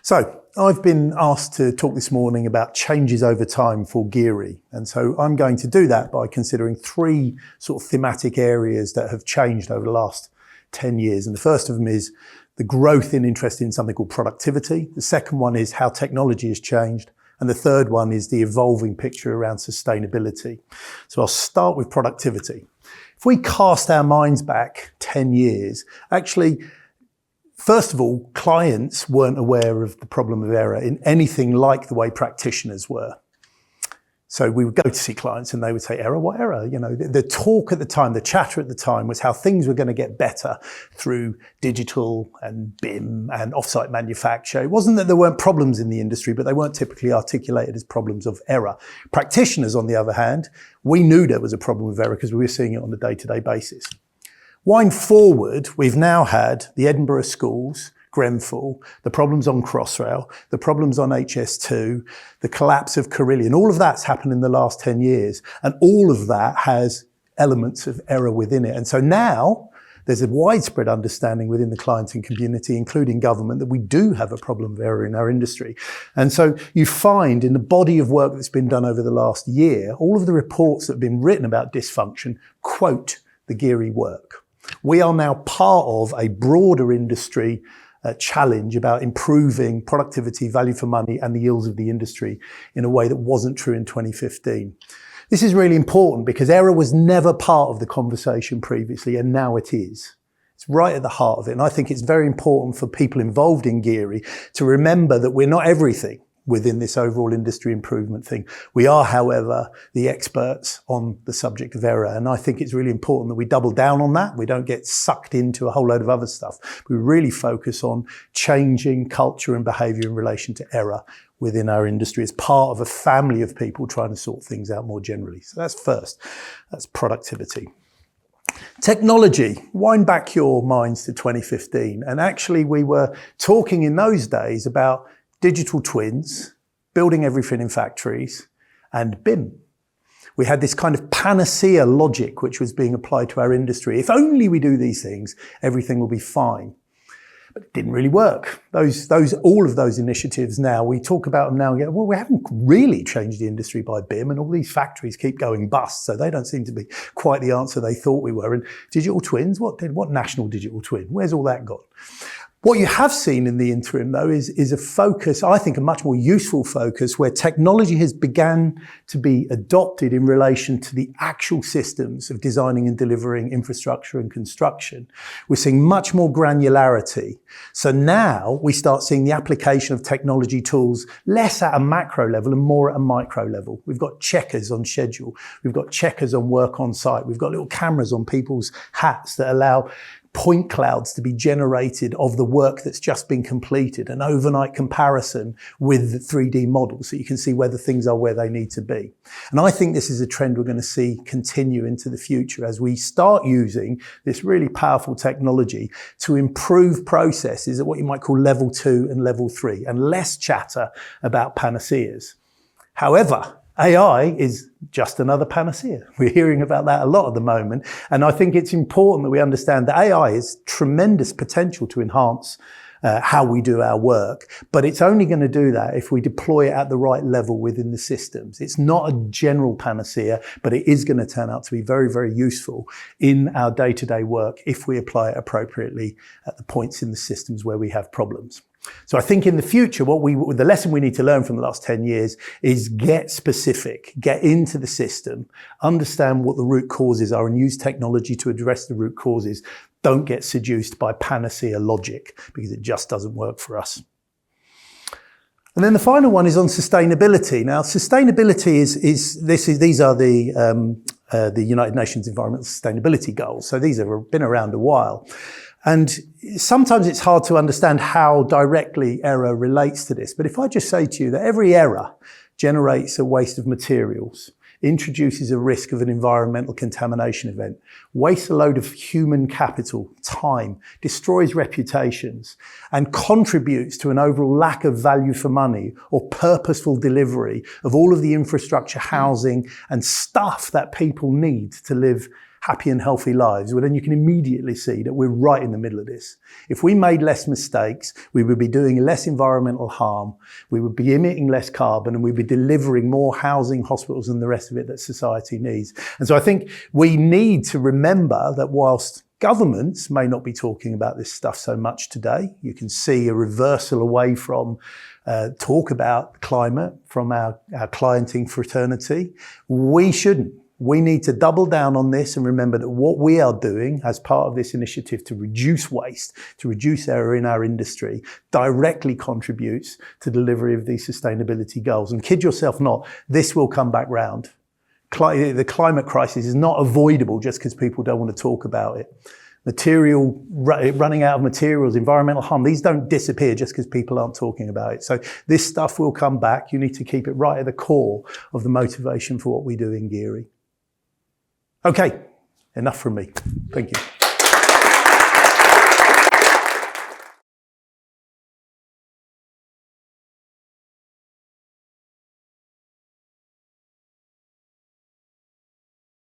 So I've been asked to talk this morning about changes over time for GIRI. And so I'm going to do that by considering three sort of thematic areas that have changed over the last 10 years. And the first of them is the growth in interest in something called productivity. The second one is how technology has changed. And the third one is the evolving picture around sustainability. So I'll start with productivity. If we cast our minds back 10 years, actually, first of all, clients weren't aware of the problem of error in anything like the way practitioners were. So we would go to see clients and they would say, error, what error? You know, the talk at the time, the chatter at the time was how things were going to get better through digital and BIM and offsite manufacture. It wasn't that there weren't problems in the industry, but they weren't typically articulated as problems of error. Practitioners, on the other hand, we knew there was a problem with error because we were seeing it on a day-to-day basis. Wind forward, we've now had the Edinburgh schools, Grenfell, the problems on Crossrail, the problems on HS2, the collapse of Carillion. All of that's happened in the last 10 years. And all of that has elements of error within it. And so now there's a widespread understanding within the client and community, including government, that we do have a problem of error in our industry. And so you find in the body of work that's been done over the last year, all of the reports that have been written about dysfunction quote the GIRI work. We are now part of a broader industry challenge about improving productivity, value for money, and the yields of the industry in a way that wasn't true in 2015. This is really important because error was never part of the conversation previously, and now it is. It's right at the heart of it. And I think it's very important for people involved in GIRI to remember that we're not everything within this overall industry improvement thing. We are, however, the experts on the subject of error. And I think it's really important that we double down on that. We don't get sucked into a whole load of other stuff. We really focus on changing culture and behaviour in relation to error within our industry as part of a family of people trying to sort things out more generally. So that's first. That's productivity. Technology, wind back your minds to 2015. And actually we were talking in those days about digital twins, building everything in factories, and BIM. We had this kind of panacea logic which was being applied to our industry. If only we do these things, everything will be fine. But it didn't really work. All of those initiatives now, we talk about them now and go, well, we haven't really changed the industry by BIM, and all these factories keep going bust, so they don't seem to be quite the answer they thought we were. And digital twins, what national digital twin? Where's all that gone? What you have seen in the interim, though, is a focus, I think a much more useful focus, where technology has begun to be adopted in relation to the actual systems of designing and delivering infrastructure and construction. We're seeing much more granularity. So now we start seeing the application of technology tools less at a macro level and more at a micro level. We've got checkers on schedule. We've got checkers on work on site. We've got little cameras on people's hats that allow point clouds to be generated of the work that's just been completed, an overnight comparison with the 3D models so you can see whether things are where they need to be. And I think this is a trend we're going to see continue into the future as we start using this really powerful technology to improve processes at what you might call level 2 and level 3, and less chatter about panaceas. However, AI is just another panacea. We're hearing about that a lot at the moment. And I think it's important that we understand that AI has tremendous potential to enhance how we do our work. But it's only going to do that if we deploy it at the right level within the systems. It's not a general panacea, but it is going to turn out to be very, very useful in our day-to-day work if we apply it appropriately at the points in the systems where we have problems. So I think in the future, the lesson we need to learn from the last 10 years is get specific, get into the system, understand what the root causes are and use technology to address the root causes. Don't get seduced by panacea logic because it just doesn't work for us. And then the final one is on sustainability. Now, sustainability these are the United Nations Environmental Sustainability Goals. So these have been around a while. And sometimes it's hard to understand how directly error relates to this. But if I just say to you that every error generates a waste of materials, introduces a risk of an environmental contamination event, wastes a load of human capital, time, destroys reputations, and contributes to an overall lack of value for money or purposeful delivery of all of the infrastructure, housing, and stuff that people need to live happy and healthy lives, well, then you can immediately see that we're right in the middle of this. If we made less mistakes, we would be doing less environmental harm, we would be emitting less carbon, and we'd be delivering more housing, hospitals, and the rest of it that society needs. And so I think we need to remember that whilst governments may not be talking about this stuff so much today, you can see a reversal away from talk about climate from our clienting fraternity. We shouldn't. We need to double down on this and remember that what we are doing as part of this initiative to reduce waste, to reduce error in our industry, directly contributes to delivery of these sustainability goals. And kid yourself not, this will come back round. The climate crisis is not avoidable just because people don't want to talk about it. Running out of materials, environmental harm, these don't disappear just because people aren't talking about it. So this stuff will come back. You need to keep it right at the core of the motivation for what we do in GIRI. Okay, enough from me. Thank you.